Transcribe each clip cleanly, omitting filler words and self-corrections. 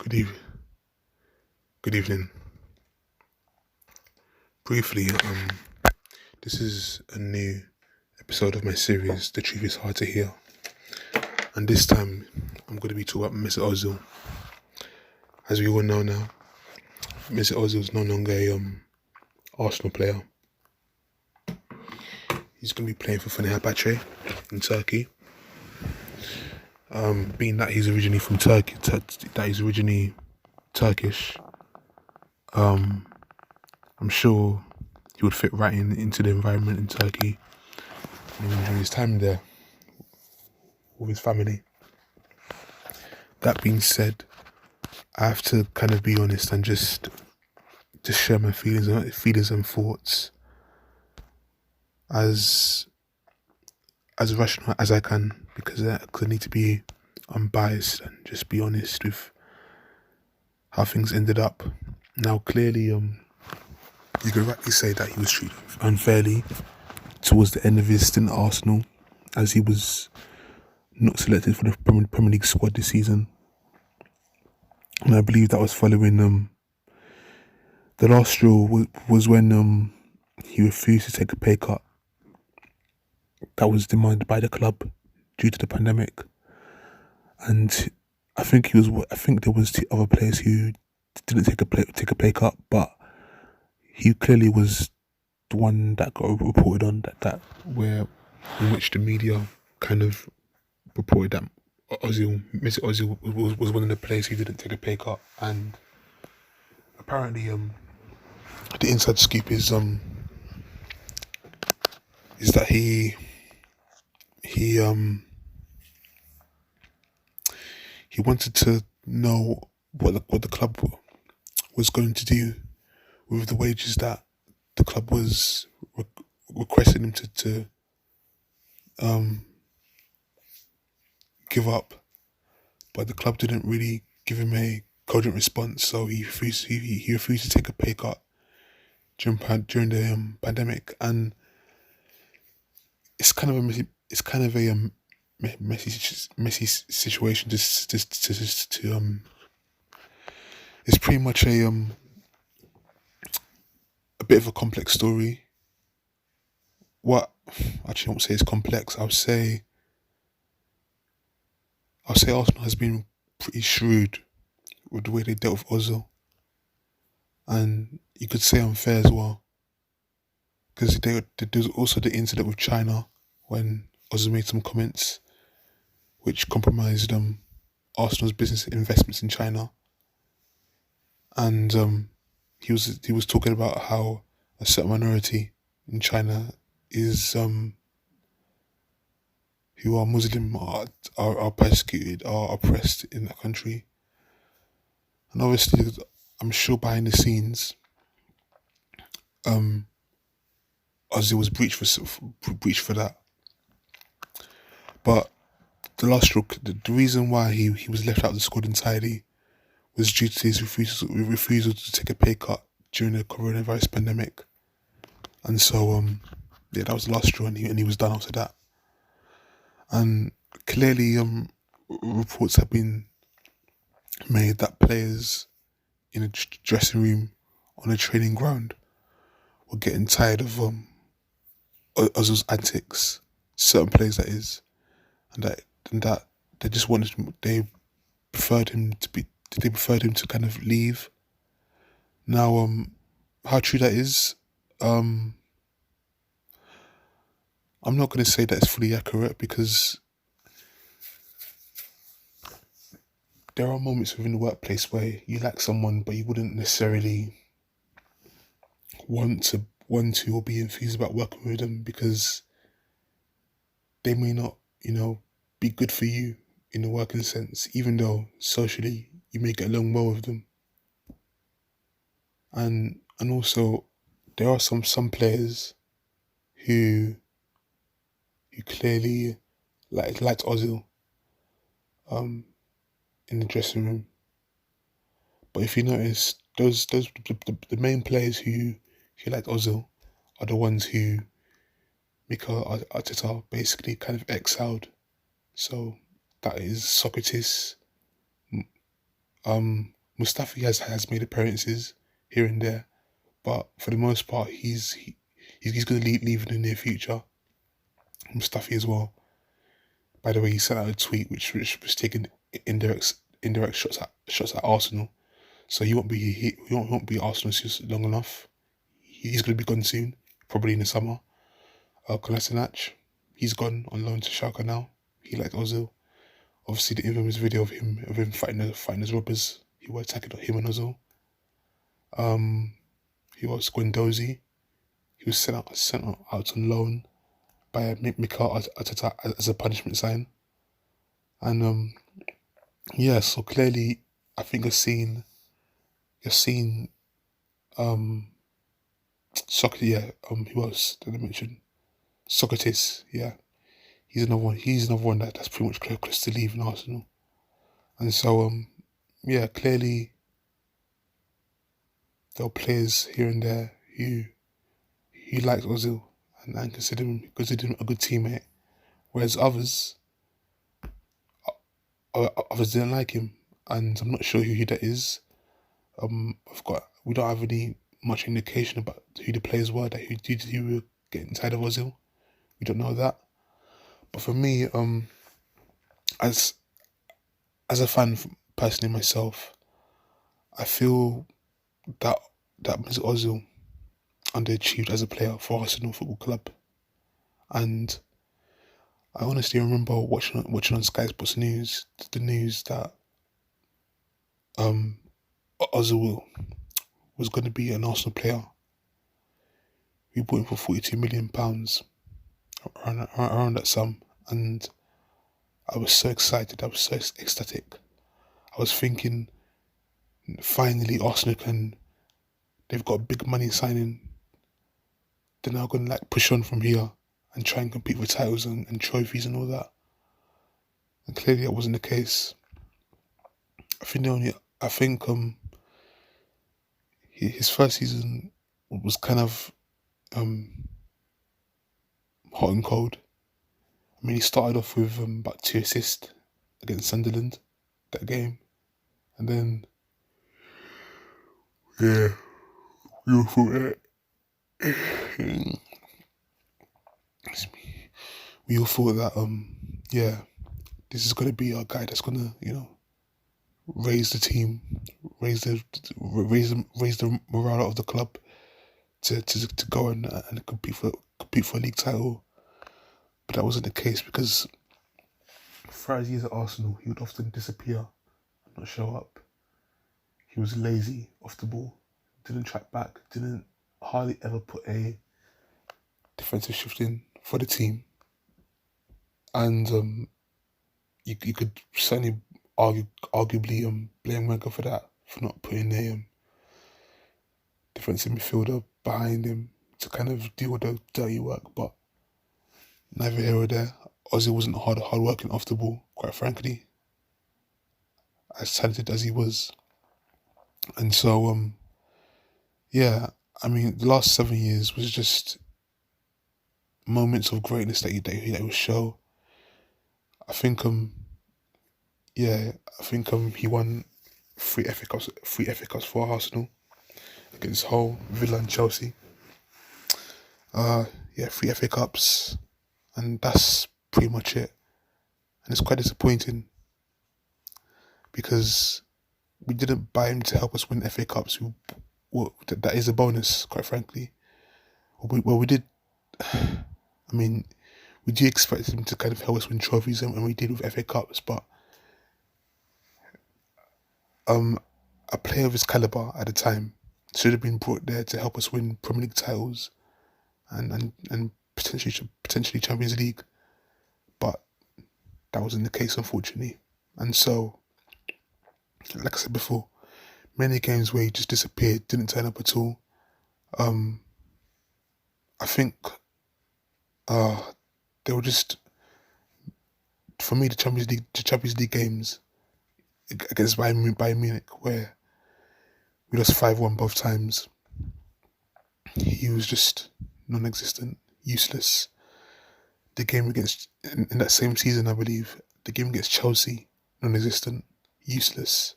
Good eve- good evening. Briefly, this is a new episode of my series, The Truth is Hard to Hear. And this time, I'm going to be talking about Mesut Ozil. As we all know now, Mesut Ozil is no longer a Arsenal player. He's going to be playing for Fenerbahce in Turkey. Being that he's originally from Turkey, that he's originally Turkish, I'm sure he would fit right into the environment in Turkey and enjoy his time there with his family. That being said, I have to kind of be honest and just share my feelings and thoughts as rational as I can, because I need to be unbiased and just be honest with how things ended up. Now, clearly, you could rightly say that he was treated unfairly towards the end of his stint at Arsenal, as he was not selected for the Premier League squad this season. And I believe that was following the last straw was when he refused to take a pay cut that was demanded by the club due to the pandemic. And I think there was two other players who didn't take a pay cut, but he clearly was the one that got reported on in which the media kind of reported that Mesut Ozil was one of the players who didn't take a pay cut. And apparently the inside scoop is that he wanted to know what the club was going to do with the wages that the club was requesting him to give up, but the club didn't really give him a cogent response, so he refused. He refused to take a pay cut during the pandemic, and it's kind of a messy situation. It's pretty much a bit of a complex story. What actually I won't say it's complex. I'll say Arsenal has been pretty shrewd with the way they dealt with Ozil, and you could say unfair as well, because there was also the incident with China when Ozil made some comments which compromised Arsenal's business investments in China, and he was talking about how a certain minority in China is who are Muslim are persecuted, are oppressed in that country. And obviously, I'm sure behind the scenes, Ozil was breached for that. But the last stroke, the reason why he was left out of the squad entirely was due to his refusal to take a pay cut during the coronavirus pandemic. And so, that was the last straw, and he was done after that. And clearly, reports have been made that players in a dressing room on a training ground were getting tired of Ozil's antics, certain players that is, and that they just preferred him to kind of leave. Now, how true that is, I'm not going to say that it's fully accurate, because there are moments within the workplace where you like someone, but you wouldn't necessarily want to or be enthused about working with them, because they may not, be good for you in the working sense, even though socially you may get along well with them. And also, there are some players who clearly liked Ozil in the dressing room. But if you notice, the main players who liked Ozil are the ones who Mikel Arteta basically kind of exiled. So that is Socrates, Mustafi has made appearances here and there, but for the most part, he's going to leave in the near future. Mustafi as well. By the way, he sent out a tweet which was taking indirect shots at Arsenal. So he won't be at Arsenal long enough. He's going to be gone soon, probably in the summer. Kolasinac, he's gone on loan to Schalke now. He liked Ozil. Obviously, the infamous video of him fighting his robbers. He was attacking him and Ozil. He was Guendouzi. He was sent out on loan by Mikel Arteta as a punishment sign. And yeah, so clearly, I think you're seeing Socrates. Yeah, who else did I mention? Socrates. Yeah, he's another one. He's another one that's pretty much close to leaving Arsenal. And so yeah, clearly there are players here and there who likes Ozil and consider him a good teammate, whereas others didn't like him, and I'm not sure who that is. We don't have any much indication about who the players were who were getting tired of Ozil. We don't know that. But for me, as a fan personally myself, I feel that Mesut Ozil underachieved as a player for Arsenal Football Club, and I honestly remember watching on Sky Sports News the news that Ozil was going to be an Arsenal player. We bought him for £42 million, around that sum, and I was so excited. I was so ecstatic. I was thinking, finally, Arsenal they've got big money signing. They're now going to push on from here and try and compete for titles and trophies and all that. And clearly that wasn't the case. I think his first season was kind of hot and cold. I mean, he started off with about 2 assists against Sunderland that game, and then yeah, we all thought that yeah, this is gonna be our guy that's gonna raise the team, raise the morale of the club to go and compete for a league title. But that wasn't the case, because throughout his years at Arsenal, he would often disappear and not show up. He was lazy off the ball, didn't track back, didn't hardly ever put a defensive shift in for the team. And you could certainly arguably blame Wenger for that, for not putting a defensive midfielder behind him to kind of do all the dirty work. But neither here or there. Ozil wasn't hard working off the ball, quite frankly, as talented as he was. And so yeah, I mean, the last 7 years was just moments of greatness that he would show. I think he won 3 FA Cups for Arsenal against Hull, Villa and Chelsea. 3 FA Cups, and that's pretty much it. And it's quite disappointing, because we didn't buy him to help us win FA Cups. That is a bonus, quite frankly. We did. I mean, we do expect him to kind of help us win trophies, and we did with FA Cups. But a player of his caliber at the time should have been brought there to help us win Premier League titles and potentially Champions League. But that wasn't the case, unfortunately. And so, like I said before, many games where he just disappeared, didn't turn up at all. I think they were just, for me, the Champions League games against Bayern Munich, where we lost 5-1 both times. He was just non-existent, useless. The game in that same season, I believe, the game against Chelsea, non-existent, useless.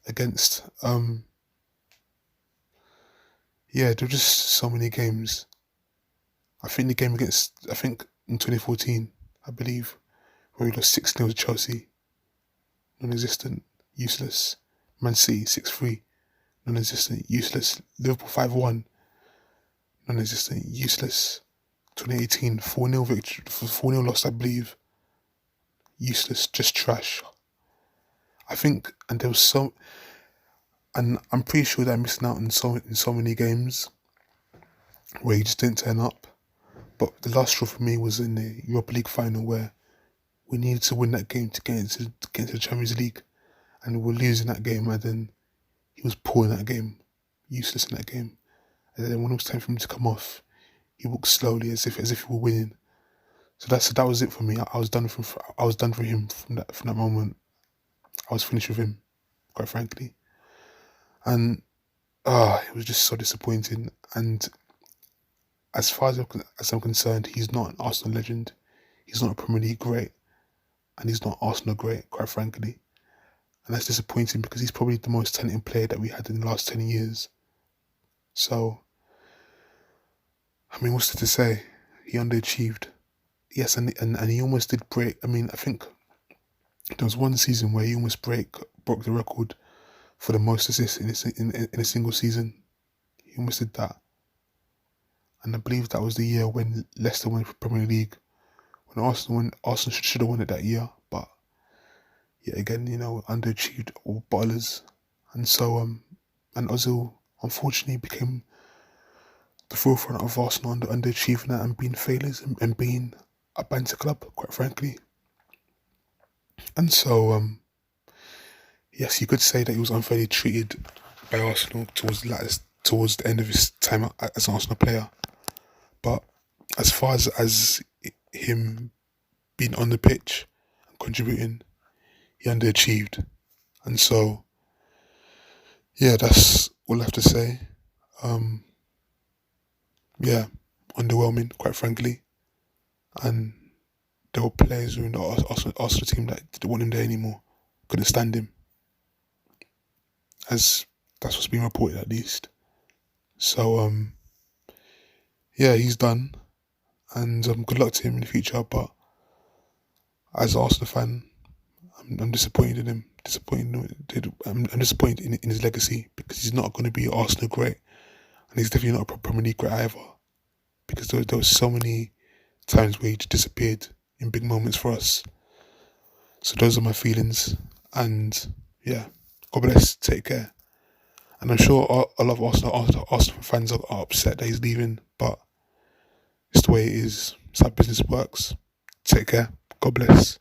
against. Yeah, there were just so many games. I think in 2014, I believe, where we lost 6-0 to Chelsea, non-existent, useless. Man City 6-3, non-existent, useless. Liverpool 5-1, non-existent, useless. 2018, 4-0 victory, 4-0 loss, I believe. Useless, just trash. I think, and there was so, and I'm pretty sure that I'm missing out in so many games where he just didn't turn up. But the last straw for me was in the Europa League final where we needed to win that game to get into the Champions League, and we were losing that game. And then he was poor in that game, useless in that game. And then when it was time for him to come off, he walked slowly as if we were winning. So that was it for me. I was done for him from that moment. I was finished with him, quite frankly. And it was just so disappointing. And as far as I'm concerned, he's not an Arsenal legend. He's not a Premier League great, and he's not Arsenal great, quite frankly. And that's disappointing because he's probably the most talented player that we had in the last 10 years. So, I mean, what's there to say? He underachieved. Yes, and he almost did break. I mean, I think there was one season where he almost broke the record for the most assists in a single season. He almost did that. And I believe that was the year when Leicester won the Premier League. When Arsenal should have won it that year. But yet again, underachieved or bottlers. And so, and Ozil, unfortunately, became the forefront of Arsenal underachieving that and being failures and being a banter club, quite frankly. And so, yes, you could say that he was unfairly treated by Arsenal towards the end of his time as an Arsenal player. But as far as him being on the pitch and contributing, he underachieved. And so, yeah, that's all I have to say. Yeah, underwhelming, quite frankly. And there were players who were in the Arsenal team that didn't want him there anymore, couldn't stand him. As that's what's being reported, at least. So, yeah, he's done, and good luck to him in the future. But as an Arsenal fan, I'm disappointed in him. I'm disappointed in his legacy because he's not going to be Arsenal great, and he's definitely not a Premier League great either. Because there was so many times where he just disappeared in big moments for us. So those are my feelings, and yeah, God bless. Take care. And I'm sure a lot of Arsenal fans are upset that he's leaving, but it's the way it is. It's how business works. Take care. God bless.